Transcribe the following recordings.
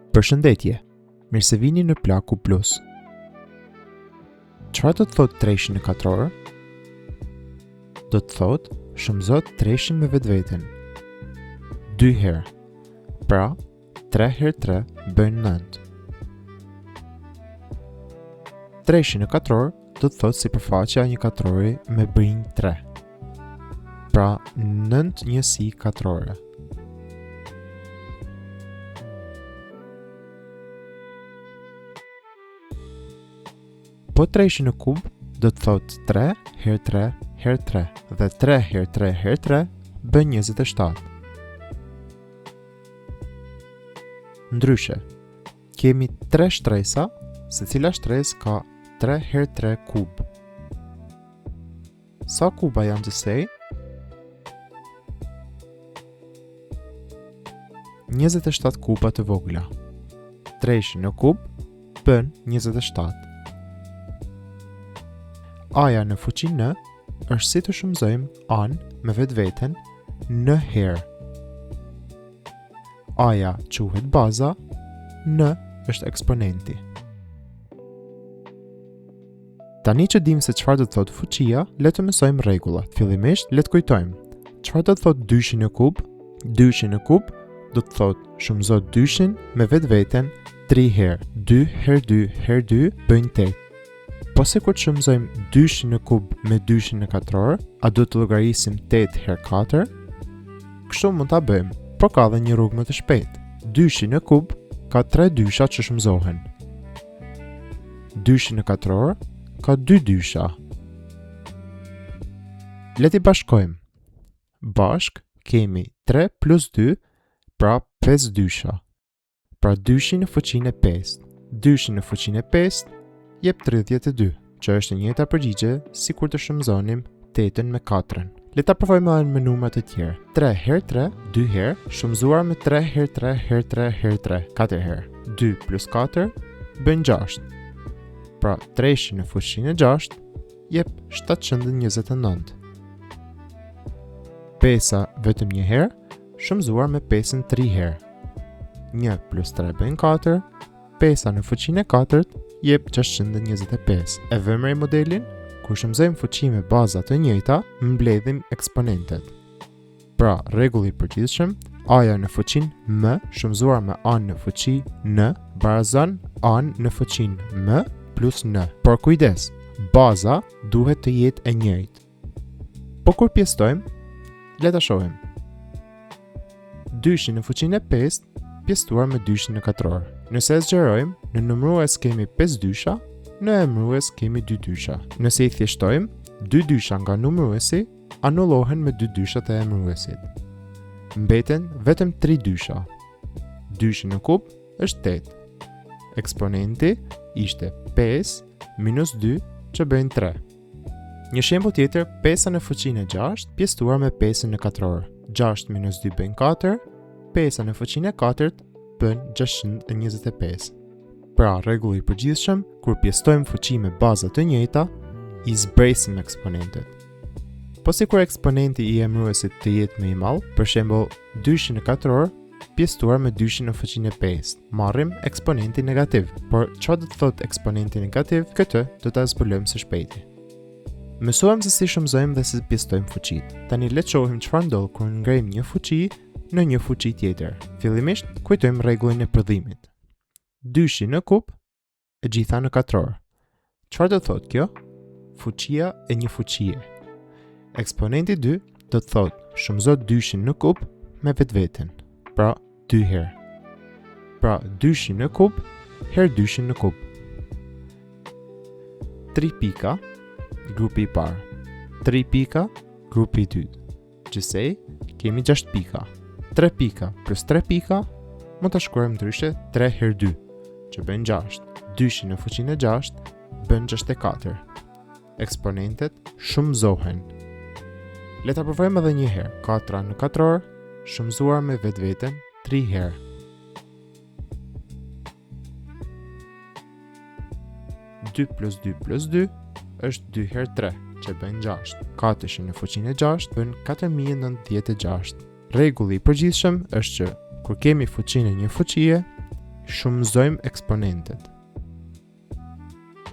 Përshëndetje, mirë se vini në Plaku Plus. Çfarë do të thotë treshin në katror? Do të thotë shumëzo treshin me vetveten. 2 herë. Pra, 3 herë 3 bën 9. Treshi në katror do të thotë sipërfaqja e një katrori me brinj 3. Pra, 9 njësi katrore. Po treshi në kub do të thotë 3 herë 3 herë 3 dhe 3 herë 3 herë 3 bën 27. Ndryshe, kemi 3 shtresa, se cila shtres ka 3 herë 3 kub. Sa kuba janë të sej? 27 kuba të vogla. Treshi në kub bën 27. Aja në fuqi në është si të shumëzojmë an me vetveten në herë. Aja quhet baza, në është eksponenti. Tani që dim se çfarë do të thotë fuqia, le të mësojmë rregullat. Fillimisht le të kujtojmë. Çfarë do të thotë dyshin në kub? Dyshin në kub do të thotë shumëzo dyshin me vetveten 3 herë. 2 herë 2 herë 2 bën 8. Po se kur të shumëzojmë dyshin në kub me dyshin në katror, a do të llogarisim 8 herë 4? Kështu mund ta bëjmë, por ka edhe një rrugë më të shpejtë. Dyshin në kub ka 3 dysha që shumëzohen. Dyshin në katror ka 2 dysha. Le t'i bashkojmë. Bashk kemi 3 plus 2, pra 5 dysha. Pra dyshin në fuqinë e 5. Dyshin në fuqinë e 5 jep 32, që është një njëjta përgjigje si kur të shumëzonim 8-ën me 4-ën. Le ta provojmë edhe me numrat e tjerë. 3 herë 3, 2 herë, shumëzuar me 3 herë 3 herë 3 herë 3, 4 herë. 2 plus 4 bën 6. Pra, treshi në fuqinë e 6 jep 729. 5-a vetëm një herë, shumëzuar me 5-ën 3 herë. 1 plus 3 bën 4, 5-a në fuqinë e 4 jep 625. E vëmë re modelin? Kur shumëzojmë fuqi me baza të njëjta, mbledhim eksponentet. Pra, rregulli i përgjithshëm, aja në fuqinë m shumëzuar me an në fuqi n barazon an në fuqinë m plus n. Por kujdes, baza duhet të jetë e njëjtë. Po kur pjestojmë, le ta shohim. Dyshin në fuqinë e 5 pjestuar me dyshin në katror. Nëse e zgjerojmë, në numërues kemi 5 dysha, në emërues kemi 2 dysha. Nëse i thjeshtojmë, 2 dysha nga numëruesi anullohen me 2 dyshat e emëruesit. Mbeten vetëm 3 dysha. Dyshin në kub është 8. Eksponenti ishte 5 minus 2 që bëjnë 3. Një shembull tjetër, 5-a në fuqinë e 6 pjestuar me 5-ën në katror. 6 minus 2 bëjnë 4, 5-a në fuqinë e 4 bën 625. Pra, rregulli i përgjithshëm, kur pjestojmë fuqi me baza të njëjta, i zbresim eksponentet. Po si kur eksponenti i emëruesit të jetë më i madh, për shembull, dyshin në katror pjestuar me dyshin në fuqinë e 5, marrim eksponentin negativ. Por çfarë do të thotë eksponenti negativ? Këtë do ta zbulojmë së shpejti. Mësuam se si shumëzojmë dhe si pjestojmë fuqitë. Tani le të shohim çfarë ndodh kur ngrejmë një fuqi në një fuqi tjetër. Fillimisht, kujtojmë rregullin e prodhimit. Dyshin në kub, e gjitha në katror. Çfarë do të thotë kjo? Fuqia e një fuqie. Eksponenti 2 do të thotë shumëzo dyshin në kub me vetveten. Pra, 2 herë. Pra, dyshin në kub herë dyshin në kub. 3 pika, grupi i parë. 3 pika, grupi i dytë. Gjithsej, kemi 6 pika. 3 pika plus 3 pika, mund të shkruajmë ndryshe 3 herë 2, që bën 6. Dyshin në fuqinë e 6 bën 64. Eksponentet shumëzohen. Le ta provojmë edhe një herë. 4 në katror, shumëzuar me vetveten 3 herë. Dy plus 2 plus 2 është 2 herë 3, që bën 6. 4 në fuqinë e 6 bën 4096. Rregulli i përgjithshëm është që kur kemi fuqinë e një fuqie, shumëzojmë eksponentet.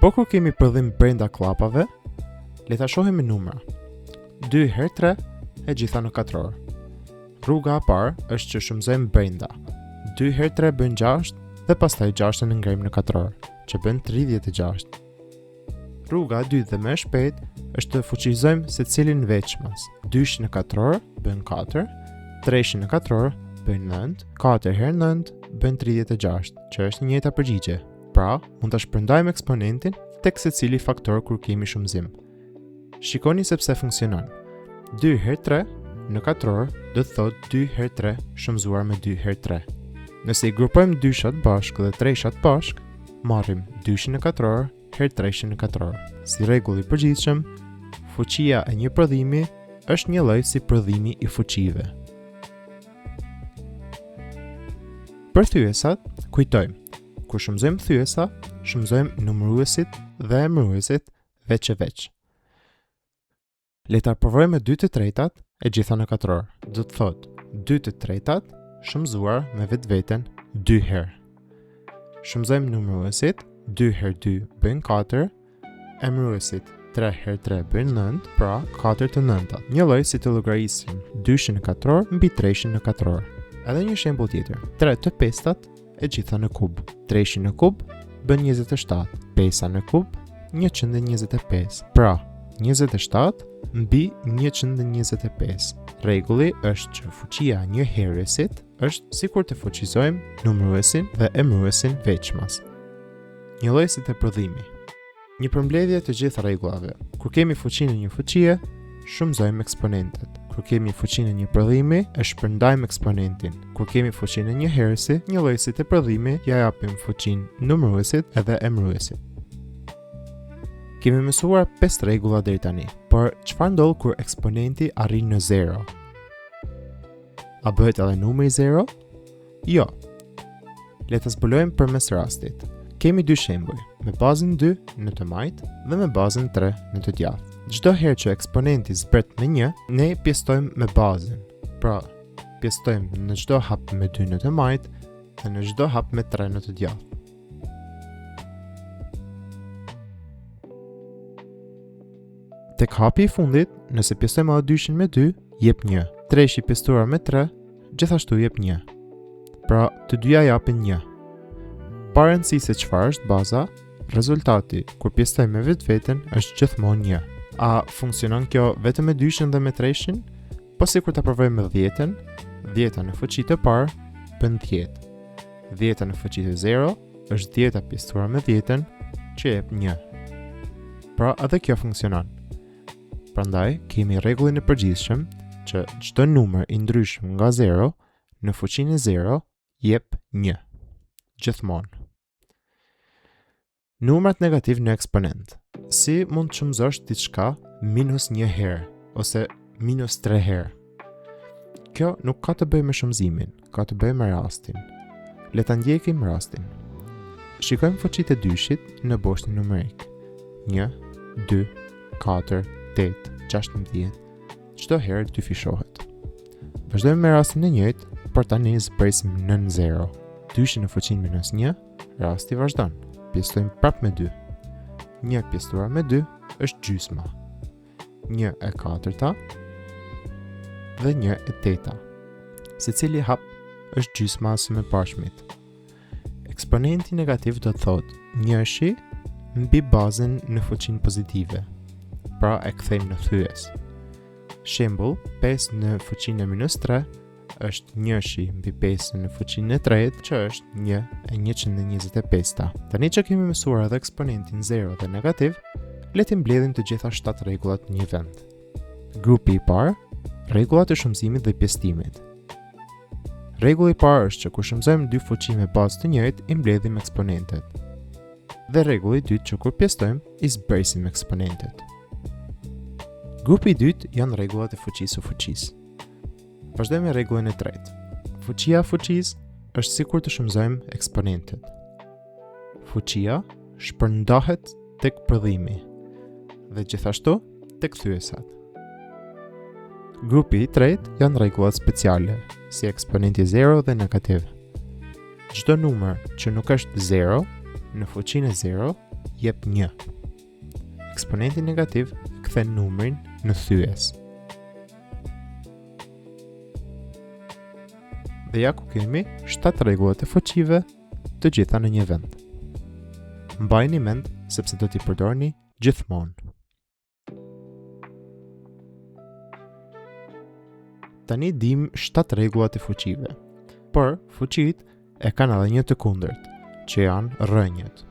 Po kur kemi prodhim brenda klapave, le ta shohim me numra. 2 herë 3 e gjitha në katror. Rruga e parë është që shumëzojmë brenda. 2 herë 3 bën 6 dhe pastaj 6 e ngrejmë në katror, që bën 36. Rruga e dytë dhe më e shpejtë është të fuqizojmë secilin veçmas. 2 në katror bën 4, 3 në katror bën 9, 4 herë 9 bën 36, që është një njëjta përgjigje. Pra, mund ta shpërndajmë eksponentin tek secili faktor kur kemi shumëzim. Shikoni se pse funksionon. 2 herë 3 në katror do të thotë 2 herë 3 shumëzuar me 2 herë 3. Nëse i grupojmë 2-shat bashkë dhe 3-shat bashkë, marrim 2 në katror herë 3 në katror. Si rregull i përgjithshëm, fuqia e një prodhimi është një lloj si prodhimi i fuqive. Për thyesat, kujtojmë, kur shumëzojmë thyesa, shumëzojmë numëruesit dhe emëruesit veç e veç. Le ta provojmë me 2/3 e gjitha në katror. Do të thotë 2/3 shumëzuar me vetveten 2 herë. Shumëzojmë numëruesit, 2 herë 2 bën 4, emëruesit 3 herë 3 bën 9, pra 4 të 9. Një lloj si të llogarisim 2 në katror mbi 3 në katror. Edhe një shembull tjetër. 3 të 5 e gjitha në kub. 3 në kub bën 27, 5 në kub 125. Pra, 27 mbi 125. Rregulli është që fuqia e një herësit është sikur të fuqizojmë numëruesin dhe emëruesin veçmas. Një lloj si të prodhimi. Një përmbledhje të gjithë rregullave. Kur kemi fuqinë e një fuqie, shumëzojmë eksponentet. Kur kemi fuqinë e një prodhimi, e shpërndajmë eksponentin. Kur kemi fuqinë e një herësi, një lloj si të prodhimi, ja japim fuqinë numëruesit edhe emëruesit. Kemi mësuar 5 rregulla deri tani, por çfarë ndodh kur eksponenti arrin në 0? A bëhet edhe numri 0? Jo. Le të zbulojmë përmes rastit. Kemi dy shembuj, me bazën 2 në të majtë dhe me bazën 3 në të djathtë. Çdo herë që eksponenti zbret me 1, ne pjestojmë me bazën. Pra, pjestojmë në çdo hap me 2 në të majtë dhe në çdo hap me 3 në të djathtë. Tek hapi i fundit, nëse pjestojmë edhe 2-shin me 2, jep 1. 3 i pjestuar me 3, gjithashtu jep 1. Pra, të dyja japin 1. Pa rëndësi se çfarë është baza, rezultati kur pjestojmë me vetveten është gjithmonë 1. A funksionon kjo vetëm me 2-shin dhe me 3-shin? Po sikur ta provojmë me 10-ën, 10-a në fuqi të parë bën 10. 10-a në fuqi të 0 është 10-a pjestuar me 10-ën që jep 1. Pra, edhe kjo funksionon. Prandaj, kemi rregullin e përgjithshëm që çdo numër i ndryshëm nga 0 në fuqinë e 0 jep 1. Gjithmonë. Numrat negativ në eksponent. Si mund të shumëzosh diçka -1 herë ose -3 herë? Kjo nuk ka të bëjë me shumëzimin, ka të bëjë me rastin. Le ta ndjekim rastin. Shikojmë fuqitë e dyshit në boshtin numerik. 1, 2, 4, 8, 16. Çdo herë dyfishohet. Vazhdojmë me rastin e njëjtë, por tani zpresim nën 0. 2 në fuqinë -1, rasti vazhdon. Pjestojmë prap me 2. 1 pjestuar me 2 është gjysma. 1/4 dhe 1/8. Secili hap është gjysma së mëparshmit. Eksponenti negativ do të thotë 1 mbi bazën në fuqinë pozitive. Pra e kthejmë në thyes. Shembull, 5 në fuqinë e -3 është 1 mbi 5 në fuqinë e 3, që është 1/125. Tani që kemi mësuar edhe eksponentin 0 dhe negativ, le të mbledhim të gjitha 7 rregullat në një vend. Grupi i parë, rregullat e shumëzimit dhe pjestimit. Rregulli i parë është që kur shumëzojmë dy fuqi me bazë të njëjtë, i mbledhim eksponentet. Dhe rregulli i dytë që kur pjestojmë, i zbresim eksponentet. Grupi i dytë janë rregullat e fuqisë së fuqisë. Vazhdojmë me rregullin e tretë. Fuqia e fuqisë është sikur të shumëzojmë eksponentet. Fuqia shpërndahet tek prodhimi dhe gjithashtu tek thyesat. Grupi i tretë janë rregullat speciale, si eksponenti 0 dhe negativ. çdo numër që nuk është 0 në fuqinë e 0 jep 1. Eksponenti negativ kthen numrin në thyes. Dhe ja ku kemi 7 rregullat e fuqive, të gjitha në një vend. Mbajini mend sepse do t'i përdorni gjithmonë. Tani dim 7 rregullat e fuqive. Por fuqitë e kanë edhe një të kundërt, që janë rrënjët.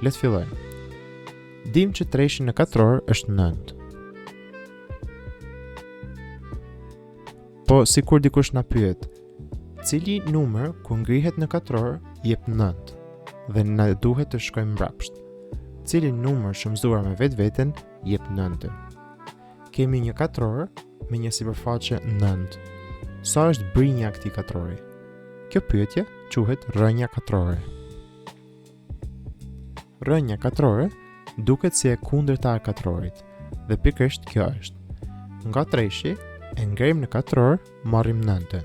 Le të fillojmë. Dim që 3 në katror është 9. Po sikur dikush na pyet, cili numër ku ngrihet në katror jep 9 dhe na duhet të shkojmë mbrapsht. Cili numër shumëzuar me vetveten jep 9. Kemi një katror me një sipërfaqe 9. Sa është brinja e këtij katrori? Kjo pyetje quhet rrënja katrore. Rrënja katrore duket si e kundërta e katrorit dhe pikërisht kjo është. Nga 3 e ngrim në katror marrim 9.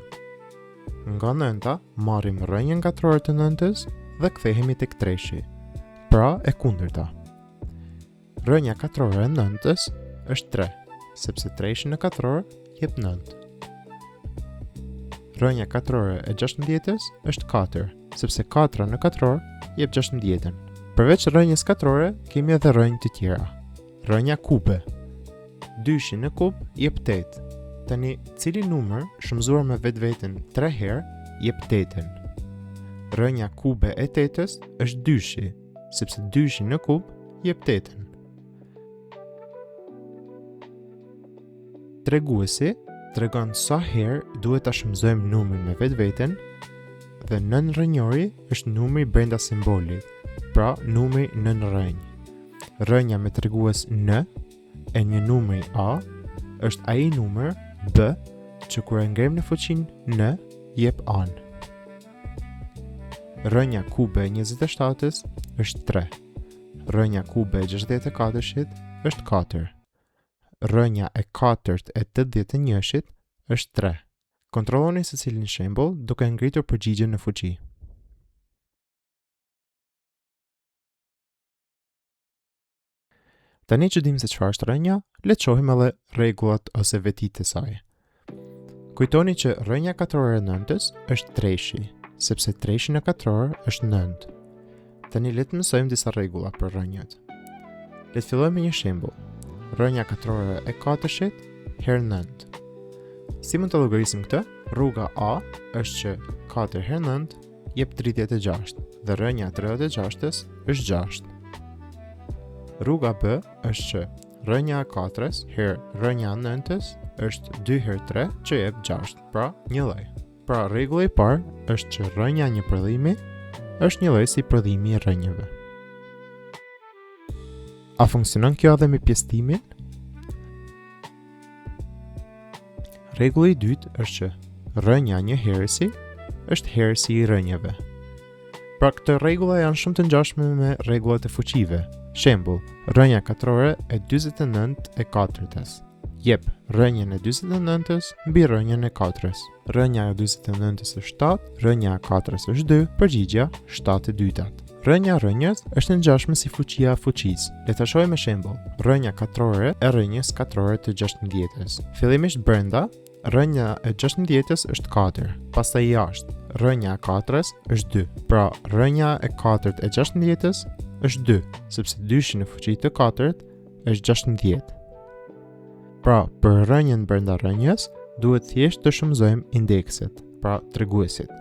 Nga 9 marrim rrënjën katrore të 9-s dhe kthehemi tek 3. Pra e kundërta. Rrënja katrore e 9-s është 3, sepse 3 në katror jep 9. Rrënja katrore e 16-s është 4, sepse 4 në katror jep 16-ën. Përveç rrënjës katrore, kemi edhe rrënjë të tjera. Rrënja kube. 2 në kub jep 8. Tani, cili numër shumëzuar me vetveten 3 herë jep 8-ën? Rrënja kube e 8-s është 2, sepse 2 në kub jep 8-ën. Treguesi tregon sa herë duhet ta shumëzojmë numrin me vetveten dhe nën rrënjori është numri brenda simbolit, pra numri nën rrënjë. Rrënja me tregues n e një numri a është ai numër b që kur e ngrim në fuqinë n jep an. Rrënja kube e 27-s është 3. Rrënja kube e 64-shit është 4. Rrënja e 4 e 81-shit është 3. Kontrolloni se cilin shembull duke ngritur përgjigjen në fuqi. Tani që dim se çfarë është rrënja, le të shohim edhe rregullat ose vetitë e saj. Kujtoni që rrënja katrore e 9-s është 3, sepse 3 në katror është 9. Tani le të mësojmë disa rregulla për rrënjët. Le të fillojmë me një shembull. Rrënja katrore e 4-shit herë 9. Si mund të llogarisim këtë? Rruga A është që 4 herë 9 jep 36 dhe rrënja e 36-s është 6. Rruga B është që rrënja e 4-s herë rrënja e 9-s është 2 herë 3 që jep 6, pra një lloj. Pra rregulli i parë është që rrënja e një prodhimi është një lloj si prodhimi i rrënjëve. A funksionon kjo edhe me pjesëtimin? Rregulli i dytë është që rrënja e një herësi është herësi i rrënjëve. Pra këto rregulla janë shumë të ngjashme me rregullat e fuqive. Shembull, rrënja katrore e 49 e 4-s jep rrënjën e 49-s mbi rrënjën e 4-s. Rrënja e 49-s është 7, rrënja e 4-s është 2, përgjigja 7/2. Rrënja e rrënjës është e ngjashme si fuqia e fuqisë. Le ta shohim me shembull. Rrënja katrore e rrënjës katrore të 16-s. Fillimisht brenda, rrënja e 16-s është 4, pastaj jashtë, rrënja e 4-s është 2. Pra, rrënja e 4 e 16-s është 2, sepse 2 në fuqi të 4 është 16. Pra, për rrënjën brenda rrënjës, duhet thjesht të shumëzojmë indekset, pra treguesit.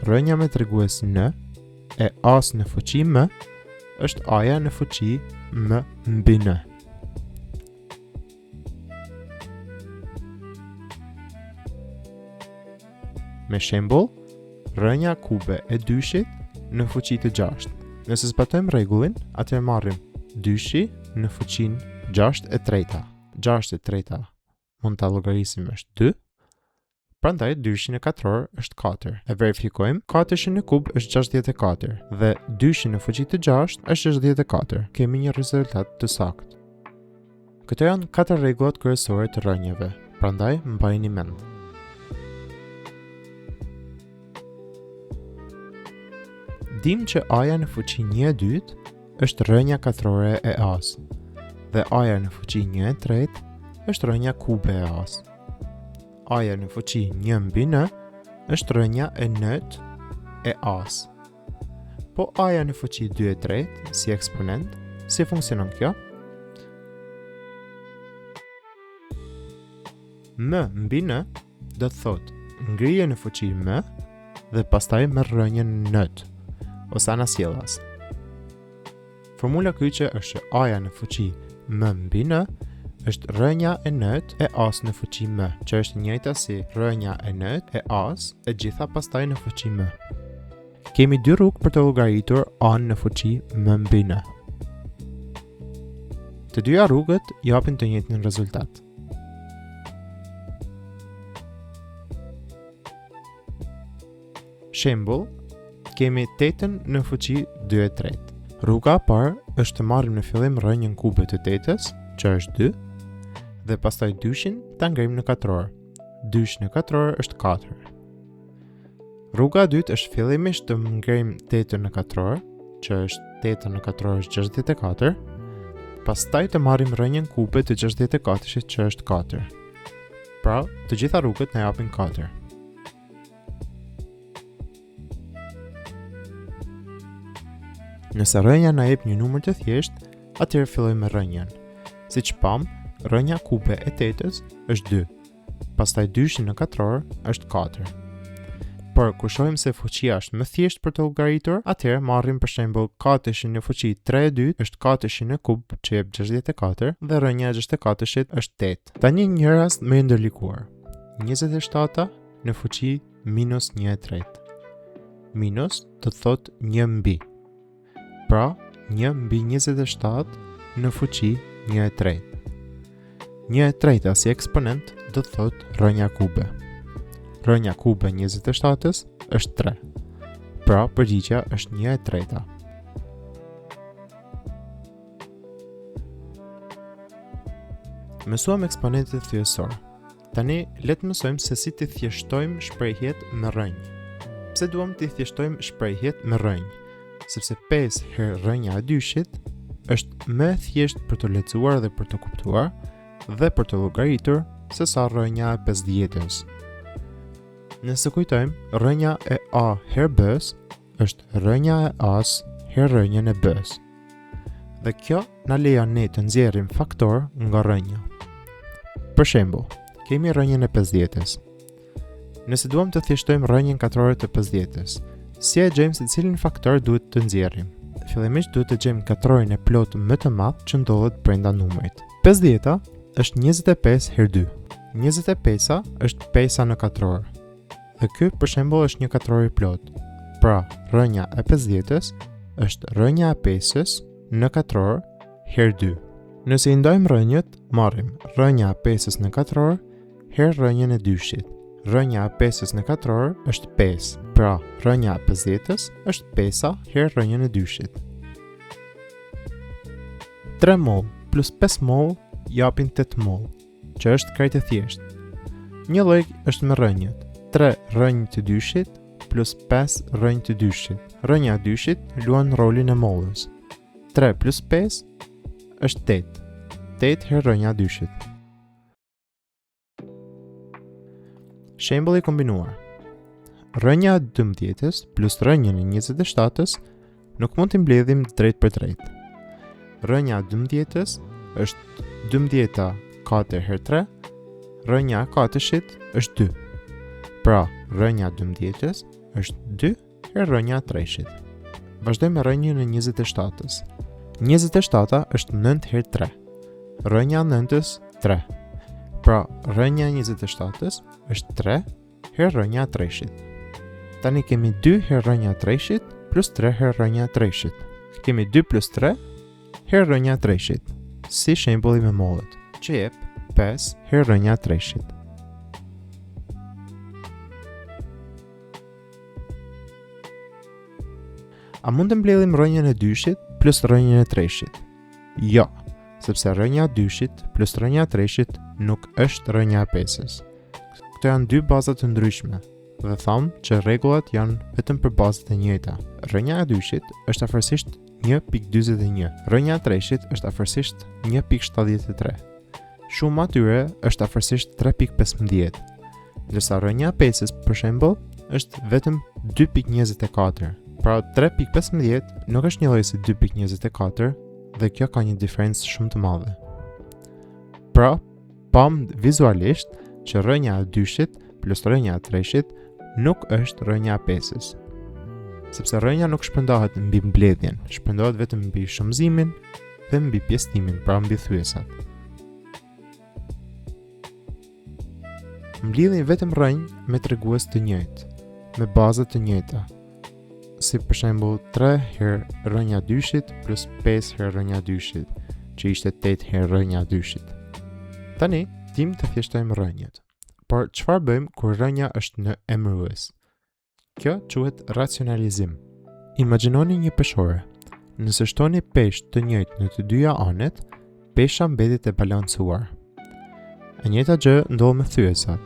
Rrënja me tregues n e as në fuqi m është a-ja në fuqi m mbi n. Me shembull, rrënja kube e 2-shit në fuqi të 6. Nëse zbatojmë rregullin, atëherë marrim 2 në fuqinë 6/3. 6/3 mund ta llogarisim është 2. Prandaj 2 në katror është 4. E verifikojmë, 4 në kub është 64 dhe 2 në fuqi të 6 është 64. Kemi një rezultat të saktë. Këto janë 4 rregullat kryesore të rrënjëve, prandaj mbajini mend. Dim që a-ja në fuqi 1/2 është rënja katrore e a-s, dhe a-ja në fuqi 1/3 është rënja kube e a-s. A-ja në fuqi 1/n është rënja e nët e a-s. Po a-ja në fuqi 2/3 si eksponent, si funksionon kjo? M mbi n do të thot ngrije në fuqi m dhe pastaj me rënjën nët, ose anasjellas. Formula kyçe është që a-ja në fuqi m mbi n është rënja e nët e a-s në fuqi m, që është njëjta si rënja e nët e a-s e gjitha pastaj në fuqi m. Kemi dy rrugë për të llogaritur a-n në fuqi m mbi n. Të dyja rrugët japin të njëjtin rezultat. Shembull, kemi 8-ën në fuqi 2/3. Rruga e parë është të marrim në fillim rënjën kube të 8-s, që është 2, dhe pastaj 2-shin ta ngrim në katror. 2 në katror është 4. Rruga e dytë është fillimisht të ngrim 8-ën në katror, që është 8 në katror është 64, pastaj të marrim rënjën kube të 64-shit, që është 4. Pra, të gjitha rrugët na japin 4. Nëse rënja na jep një numër të thjeshtë, atëherë fillojmë me rënjën. Siç pam, rënja kube e 8-s është 2, pastaj 2 në katror është 4. Por kur shohim se fuqia është më thjesht për të llogaritur, atëherë marrim për shembull 4 në fuqi 3/2 është 4 në kub, që jep 64, dhe rënja e 64-shit është 8. Tani një rast më i ndërlikuar. 27 në fuqi minus 1/3. Minus do të thotë 1 mbi. Pra, 1 mbi 27 në fuqi 1/3. 1/3 si eksponent do të thotë rënja kube. Rënja kube 27-s është 3. Pra, përgjigja është 1/3. Mësuam eksponentet thjesor. Tani, le të mësojmë se si të thjeshtojmë shprehjet me rënjë. Pse duam të thjeshtojmë shprehjet me rënjë? Sepse 5 herë rënja e 2-shit është më thjesht për të lexuar dhe për të kuptuar dhe për të llogaritur se sa rënja e 50-s. Nëse kujtojmë, rënja e a herë b-s është rënja e a-s herë rënjën e b-s. Dhe kjo na lejon ne të nxjerrim faktor nga rënja. Për shembull, kemi rënjën e 50-s. Nëse duam të thjeshtojmë rënjën katrore të 50-s, si e gjejmë se cilin faktor duhet të nxjerrim? Fillimisht duhet të gjejmë katrorin e plot më të madh që ndodhet brenda numrit. 50-a është 25 herë 2. 25-a është 5-a në katror. Dhe ky për shembull është një katror i plot. Pra, rënja e 50-s është rënja e 5-s në katror herë 2. Nëse i ndajmë rënjët, marrim rënja e 5-s në katror herë rënjën e 2-shit. Rënja e 5-s në katror është 5. Pra, rënja e 50-s është 5-a herë rënjën e 2-shit. 3 mol plus 5 mol japin 8 mol, që është krejt e thjesht. Një lloj është me rënjët. 3 rënjë të 2-shit plus 5 rënjë të 2-shit. Rënja e 2-shit luan rolin e mollës. 3 plus 5 është 8. 8 herë rënja e 2-shit. Shembulli kombinuar. Rënja e 12-s plus rënjën e 27-s nuk mund t'i mbledhim drejt për drejt. Rënja e 12-s është 12-a 4 herë 3, rënja e 4-shit është 2. Pra, rënja e 12-s është 2 herë rënja e 3-shit. Vazhdojmë me rënjën e 27-s. 27-a është 9 herë 3. Rënja e 9-s 3. Pra, rënja e 27-s është 3 herë rënja e 3-shit. Tani kemi 2 herë rënja e 3-shit plus 3 herë rënja e 3-shit. Kemi 2 plus 3 herë rënja e 3-shit, si shembulli me mollet, që jep 5 herë rënja e 3-shit. A mund të mbledhim rënjën e 2-shit plus rënjën e 3-shit? Jo, sepse rënja e 2-shit plus rënja e 3-shit nuk është rënja e 5-s. Këto janë dy baza të ndryshme. dhe thamë që rregullat janë vetëm për bazat e njëjta. Rrënja e dyshit është afërsisht 1.41. Rrënja e treshit është afërsisht 1.73. Shuma atyre është afërsisht 3.15. Ndërsa rrënja e pesës, për shembull, është vetëm 2.24. Pra 3.15 nuk është njëlloj si 2.24 dhe kjo ka një diferencë shumë të madhe. Pra, pam vizualisht që rrënja e dyshit plus rrënja e treshit nuk është rrënja e pesës. Sepse rrënja nuk shpendohet mbi mbledhjen, shpendohet vetëm mbi shumëzimin dhe mbi pjesëtimin, pra mbi thyesat. Mblidhin vetëm rrënjë me tregues të njëjtë, me baza të njëjta. Si për shembull 3 herë rrënja e dyshit plus 5 herë rrënja e dyshit, që ishte 8 herë rrënja e dyshit. Tani, dim të thjeshtojmë rrënjët. Por çfarë bëjmë kur rrënja është në emërues? Kjo quhet racionalizim. Imagjinoni një peshore. Nëse shtoni peshë të njëjtë në të dyja anet, pesha mbetet e balancuar. E njëjta gjë ndodh me thyesat.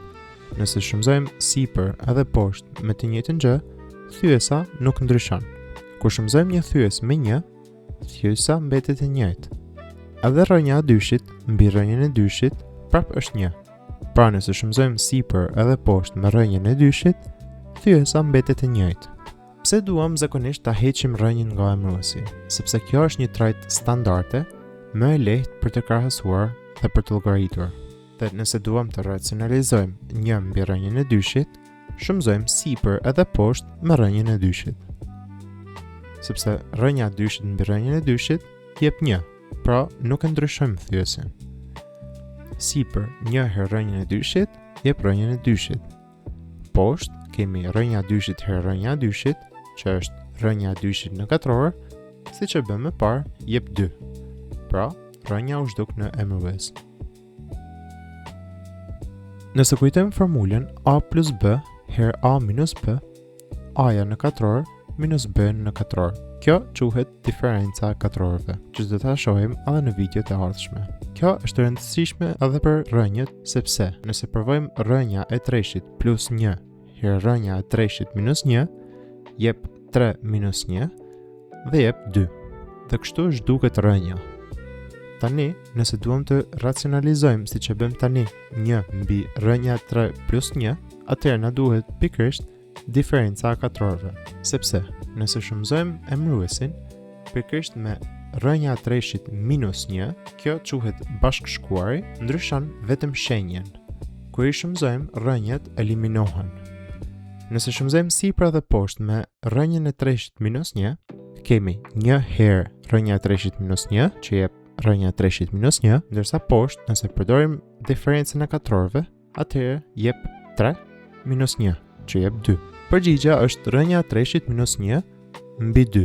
Nëse shumëzojmë sipër edhe poshtë me të njëjtën gjë, thyesa nuk ndryshon. Kur shumëzojmë një thyes me 1, thyesa mbetet e njëjtë. Edhe rrënja e dyshit mbi rrënjën e dyshit prap është 1. Pra nëse shumëzojmë sipër edhe poshtë me rrënjën e dyshit, thyesa mbetet e njëjtë. Pse duam zakonisht ta heqim rrënjën nga emëruesi? Sepse kjo është një trajt standarde, më e lehtë për të krahasuar dhe për të llogaritur. Dhe nëse duam të racionalizojmë 1 mbi rrënjën e dyshit, shumëzojmë sipër edhe poshtë me rrënjën e dyshit. Sepse rrënja e dyshit mbi rrënjën e dyshit jep 1, pra nuk e ndryshojmë thyesin. Sipër 1 herë rrënjën e dyshit jep rrënjën e dyshit. Poshtë kemi rrënja e dyshit herë rrënja e dyshit, që është rrënja e dyshit në katror, siç e bëm më parë, jep 2. Pra, rrënja u zhduk në emërues. Nëse kujtojmë formulën a plus b herë a minus b, a-ja në katror minus b në katror. Kjo quhet diferenca e katrorëve, që do ta shohim edhe në videot e ardhshme. Kjo është e rëndësishme edhe për rrënjët, sepse nëse provojmë rrënja e treshit plus 1 herë rrënja e treshit minus 1, jep 3 minus 1 dhe jep 2. Dhe kështu zhduket rrënja. Tani, nëse duam të racionalizojmë siç e bëjmë tani 1 mbi rrënja 3 plus 1, atëherë na duhet pikërisht diferenca e katrorëve. Sepse nëse shumëzojmë emëruesin pikërisht me rrënja e treshit minus 1, kjo quhet bashkëshkuari, ndryshon vetëm shenjën. Kur i shumëzojmë, rrënjët eliminohen. Nëse shumëzojmë sipër dhe poshtë me rrënjën e treshit minus 1, kemi 1 herë rrënja e treshit minus 1, që jep rrënja e treshit minus 1, ndërsa poshtë, nëse përdorim diferencën e katrorëve, atëherë jep 3 minus 1, që jep 2. Përgjigja është rrënja e treshit minus 1 mbi 2.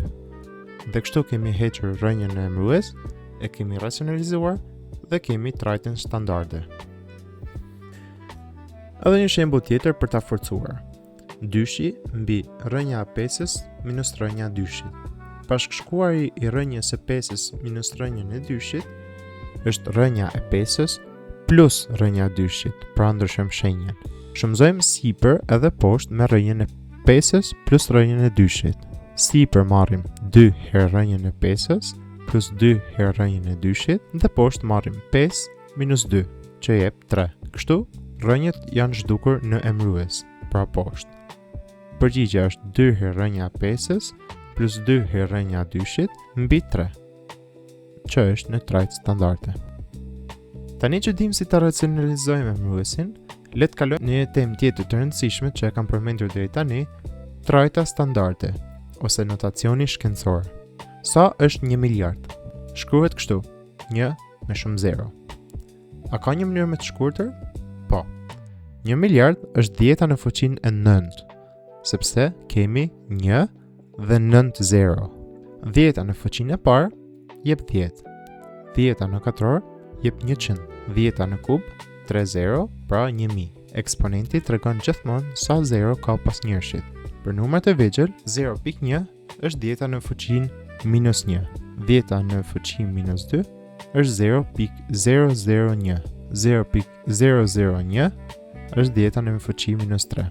Dhe kështu kemi hequr rrënjën e emërues, e kemi racionalizuar dhe kemi trajtën standarde. Edhe një shembull tjetër për ta forcuar. Dyshi mbi rrënja e pesës minus rrënja e dyshit. Bashkëshkuari i rrënjës së pesës minus rrënjën e dyshit është rrënja e pesës plus rrënja e dyshit, pra ndryshojmë shenjën. Shumëzojmë sipër edhe poshtë me rrënjën e pesës plus rrënjën e dyshit. Sipër marrim 2 herë rrënjën e pesës plus 2 herë rrënjën e dyshit dhe poshtë marrim 5 minus 2, që jep 3. Kështu, rrënjët janë zhdukur në emërues, pra poshtë. Përgjigja është 2 herë rrënja e pesës plus 2 herë rrënja e dyshit mbi 3, që është në trajt standarde. Tani që dim si ta racionalizojmë emëruesin, le të kalojmë në një temë tjetër të rëndësishme që e kam përmendur deri tani, trajta standarde ose notacioni shkencor. Sa është 1 miliard? Shkruhet kështu: 1 me shumë 0. A ka një mënyrë më të shkurtër? Po. 1 miliard është 10 në fuqinë e 9, sepse kemi 1 dhe 9 0. 10 në fuqinë e parë jep 10. 10 në katror jep 100. 10 në kub 30, pra 1000. Eksponenti tregon gjithmonë sa 0 ka pas njërshit. Për numrat e vegjël, 0.1 është 10 në fuqinë minus 1. 10 në fuqinë minus 2 është 0.001. 0.001 është 10 në fuqinë minus 3.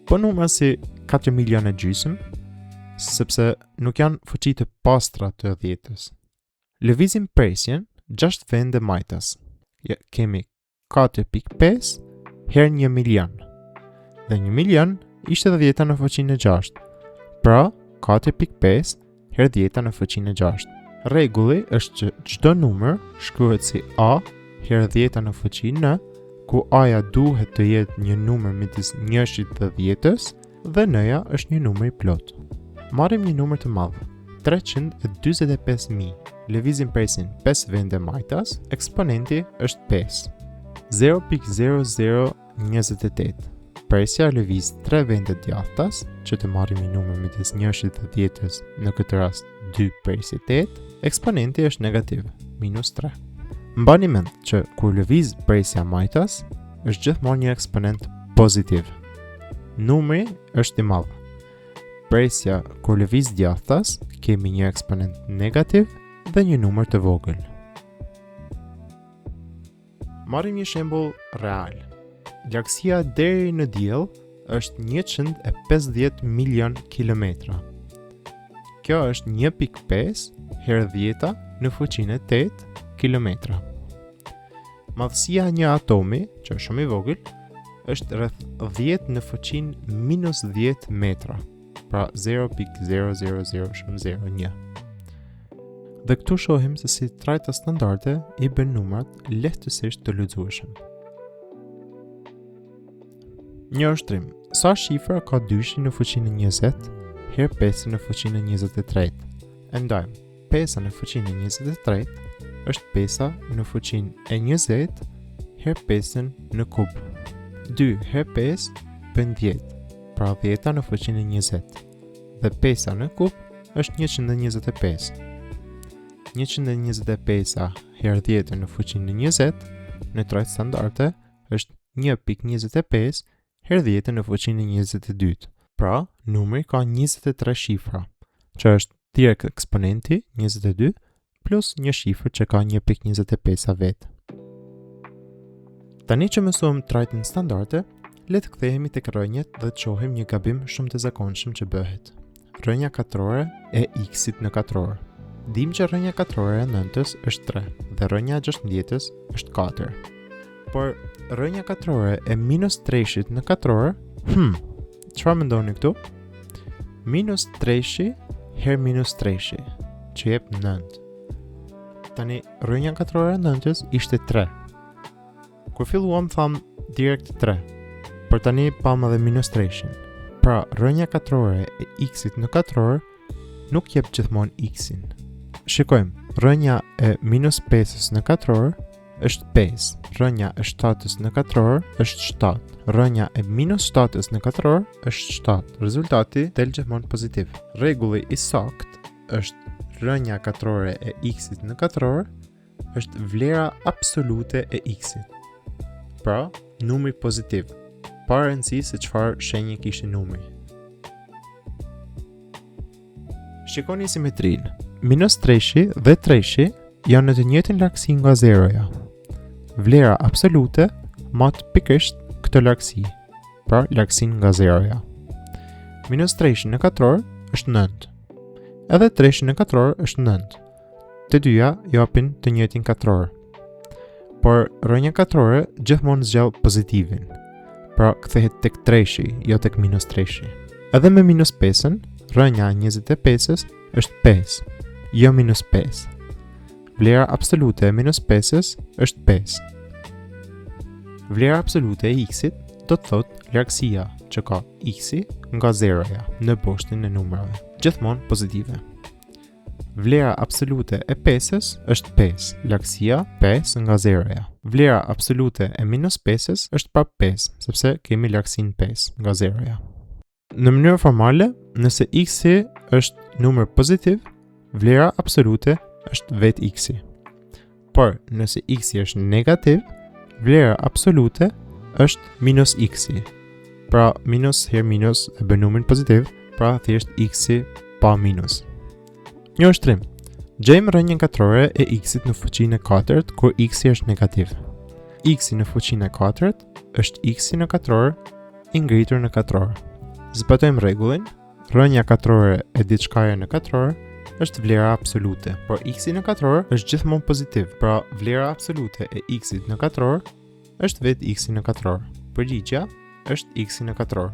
Po numra si 4 milion e gjysmë, sepse nuk janë fuqi të pastra të 10-s. Lëvizim presjen 6 vende majtas. Kemi 4.5 herë 1 milion. Dhe 1 milion ishte 10 në fuqinë e 6. Pra, 4.5 herë 10 në fuqinë e 6. Rregulli është që çdo numër shkruhet si a herë 10 në fuqinë n, ku a-ja duhet të jetë një numër midis 1-shit dhe 10-s dhe n-ja është një numër i plot. Marrim një numër të madh, 345.000. Lëvizim presjen 5 vende majtas, eksponenti është 5. 0.0028. Presja lëviz 3 vende djathtas, që të marrim një numër midis 1-shit dhe 10-s, në këtë rast 2 presje 8, eksponenti është negativ, -3. Mbani mend që kur lëviz presja majtas, është gjithmonë një eksponent pozitiv. Numri është i madh. Presja kur lëviz djathtas, kemi një eksponent negativ dhe një numër të vogël. Marrim një shembull real. Lagësia deri në diell është 150 milion kilometra. Kjo është 1.5 herë 10 në fuqinë e 8 kilometra. Madhësia e një atomi, që është shumë i vogël, është rreth 10 në fuqinë -10 metra, pra 0.00001. Dhe këtu shohim se si trajta standarde i bën numrat lehtësisht të lexueshëm. Një ushtrim. Sa shifra ka 2 në fuqinë e 20 herë 5 në fuqinë e 23? E ndajmë. 5 në fuqinë e 23 është 5 në fuqinë e 20 herë 5 në kub. 2 herë 5 bën 10, pra 10 në fuqinë e 20. Dhe 5 në kub është 125. 125 herë 10 në fuqinë e 20 në trajtë standarde është 1.25 herë 10 në fuqinë e 22. Pra, numri ka 23 shifra, që është direkt eksponenti 22 plus një shifër që ka 1.25 vetë. Tani që mësuam trajtën standarde, le të kthehemi tek rrënjët dhe të shohim një gabim shumë të zakonshëm që bëhet. Rrënja katrore e x-it në katror. Dim që rrënja katrore e 9-s është 3 dhe rrënja e 16-s është 4. Por rrënja katrore e -3-shit në katror, çfarë mendoni këtu? -3-shi herë -3-shi, që jep 9. Tani rrënja katrore e 9-s ishte 3. Kur filluam tham direkt 3, por tani pam edhe -3-shin. Pra rrënja katrore e x-it në katror nuk jep gjithmonë x-in. Shikojmë, rrënja e -5-s në katror është 5, rrënja e 7-s në katror është 7, rrënja e -7-s në katror është 7. Rezultati del gjithmonë pozitiv. Rregulli i saktë është rrënja katrore e x-it në katror është vlera absolute e x-it. Pra, numri pozitiv, pa rëndësi se çfarë shenjë kishte numri. Shikoni simetrinë. -3-shi dhe 3-shi janë në të njëjtën largësi nga zeroja. Vlera absolute mat pikërisht këtë largësi, pra largësinë nga zeroja. -3-shi në katror është 9. Edhe 3-shi në katror është 9. Të dyja japin të njëjtin katror. Por rrënja katrore gjithmonë zgjall pozitivin. Pra kthehet tek 3-shi, jo tek -3-shi. Edhe me -5-ën, rrënja e 25-s është 5, jo -5. Vlera absolute e -5-s është 5. Vlera absolute e x-it do të thotë largësia që ka x-i nga zeroja në boshtin e numrave, gjithmonë pozitive. Vlera absolute e 5-s është 5, largësia 5 nga zeroja. Vlera absolute e -5-s është prap 5, sepse kemi largësinë 5 nga zeroja. Në mënyrë formale, nëse x-i është numër pozitiv, vlera absolute është vetë x-i. Por, nëse x-i është negativ, vlera absolute është minus x-i. Pra, minus herë minus e bën numrin pozitiv, pra thjesht x-i pa minus. Një ushtrim. Gjejmë rrënjën katrore e x-it në fuqinë e 4 kur x-i është negativ. X-i në fuqinë e 4 është x-i në katror i ngritur në katror. Zbatojmë rregullin. Rënja katrore e diçkaje në katror është vlera absolute, por x-i në katror është gjithmonë pozitiv. Pra, vlera absolute e x-it në katror është vetë x-i në katror. Përgjigjja është x-i në katror.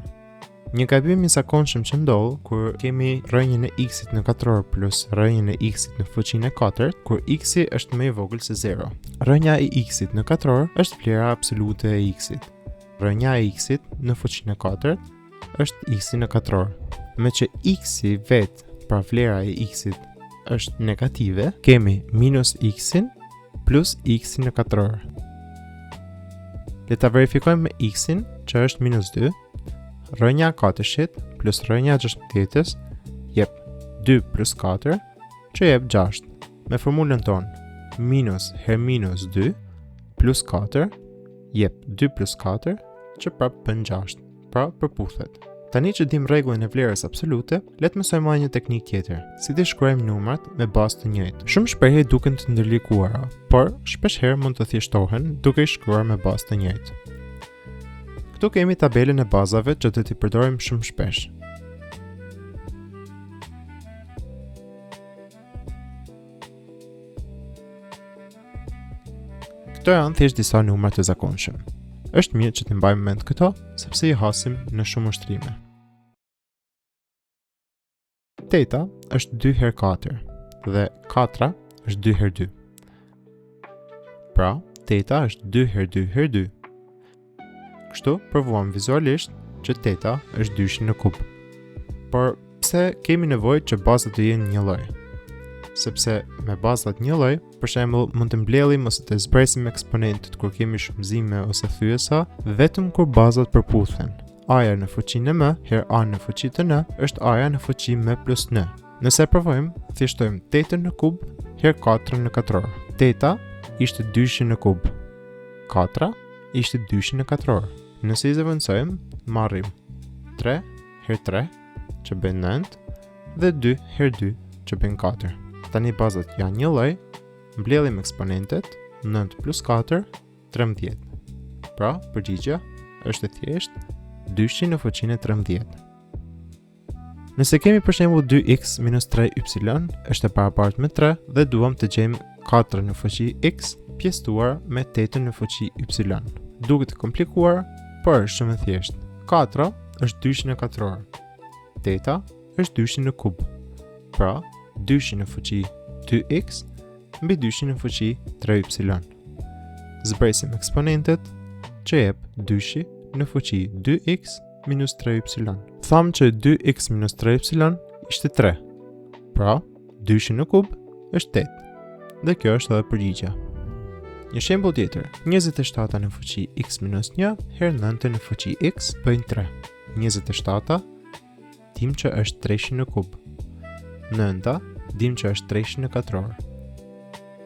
Një gabim i zakonshëm që ndodh kur kemi rrënjën e x-it në katror plus rrënjën e x-it në fuqinë e katërt, kur x-i është më i vogël se 0. Rrënja e x-it në katror është vlera absolute e x-it. Rrënja e x-it në fuqinë e katërt është x-i në katror. Me që x-i vetë, pra vlera e x-it është negative, kemi minus x-in plus x-i në katror. Le ta verifikojmë me x-in që është minus 2. Rrënja 4 plus rrënja 16 jep 2 plus 4 që jep 6. Me formulën tonë minus her minus 2 plus 4 jep 2 plus 4 që prapë bën 6. Pra përputhet. Tani që dim rregullin e vlerës absolute, le të mësojmë një teknikë tjetër, si të shkruajmë numrat me bazë të njëjtë. Shumë shprehje duken të ndërlikuara, por shpeshherë mund të thjeshtohen duke i shkruar me bazë të njëjtë. Këtu kemi tabelën e bazave që do t'i përdorim shumë shpesh. Këto janë thjesht disa numra të zakonshëm. Është mirë që të mbajmë mend këto, sepse i hasim në shumë ushtrime. Teta është 2 her 4 dhe 4 është 2 her 2. Pra, teta është 2 her 2 her 2. Kështu provuam vizualisht që teta është 2 në kub. Por pse kemi nevojë që bazat të jenë një lloj? Sepse me bazat një lloj, për shembull, mund të mbledhim ose të zbresim eksponentët kur kemi shumëzime ose thyesa vetëm kur bazat përputhen. A-ja në fuqinë m her a në fuqi të n është a-ja në fuqi m plus n. Nëse provojmë, thjeshtojmë tetën në kub her 4 në katror. Teta ishte 2 në kub. 4 ishte 2 në katror. Nëse i zëvendësojmë, marrim 3 her 3 që bën 9 dhe 2 her 2 që bën 4. Tani bazat janë një lloj, mbledhim eksponentet 9 plus 4 13. Pra, përgjigjja është thjesht 2 në fuqinë e 13. Nëse kemi për shembull 2x minus 3y është e barabartë me 3 dhe duam të gjejmë 4 në fuqi x pjesëtuar me 8 në fuqi y. Duket komplikuar, por është shumë e thjeshtë. 4 është 2 në katror. Teta është 2 në kub. Pra, 2 në fuqi 2x mbi 2 në fuqi 3y. Zbresim eksponentet që jep 2 në fuqi 2x minus 3y. Thamë që 2x minus 3y ishte 3. Pra, 2 në kub është 8. Dhe kjo është edhe përgjigja. Një shembull tjetër, 27 në fuqi x minus 1 her 9 në fuqi x bëjnë 3. 27 dim që është 3 në kub. 9 dim që është 3 në katror.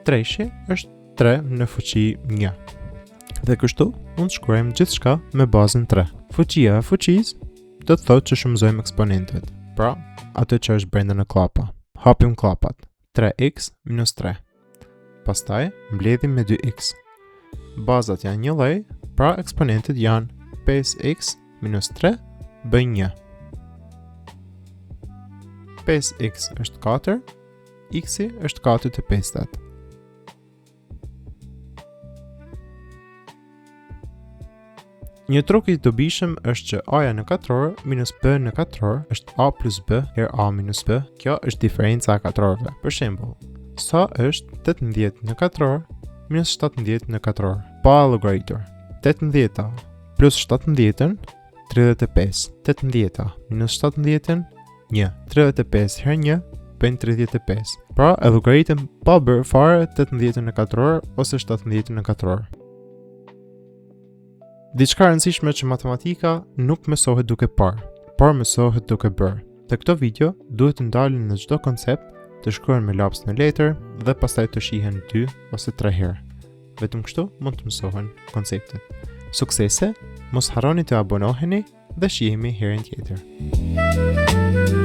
3 është 3 në fuqi 1. Dhe kështu mund të shkruajmë gjithçka me bazën 3. Fuqia e fuqisë do të thotë që shumëzojmë eksponentet. Pra, atë që është brenda në klapa. Hapim klapat. 3x minus 3. Pastaj mbledhim me 2x. Bazat janë një lloj, pra eksponentet janë 5x minus 3 bën 1. 5x është 4, x-i është 4/5. Një truk i dobishëm është që a-ja në katror minus b në katror është a plus b her a minus b. Kjo është diferenca e katrorëve. Për shembull, sa është 18 në katror minus 17 në katror? Pa llogaritur. 18 plus 17 35. 18 minus 17 1. 35 her 1 bën 35. Pra, e llogaritëm pa bërë fare 18 në katror ose 17 në katror. Diçka e rëndësishme që matematika nuk mësohet duke parë, por mësohet duke bërë. Te këto video duhet të ndalen në çdo koncept të shkruar me laps në letër dhe pastaj të shihen 2 ose 3 herë. Vetëm kështu mund të mësohen konceptet. Suksese, mos harroni të abonoheni dhe shihemi herën tjetër.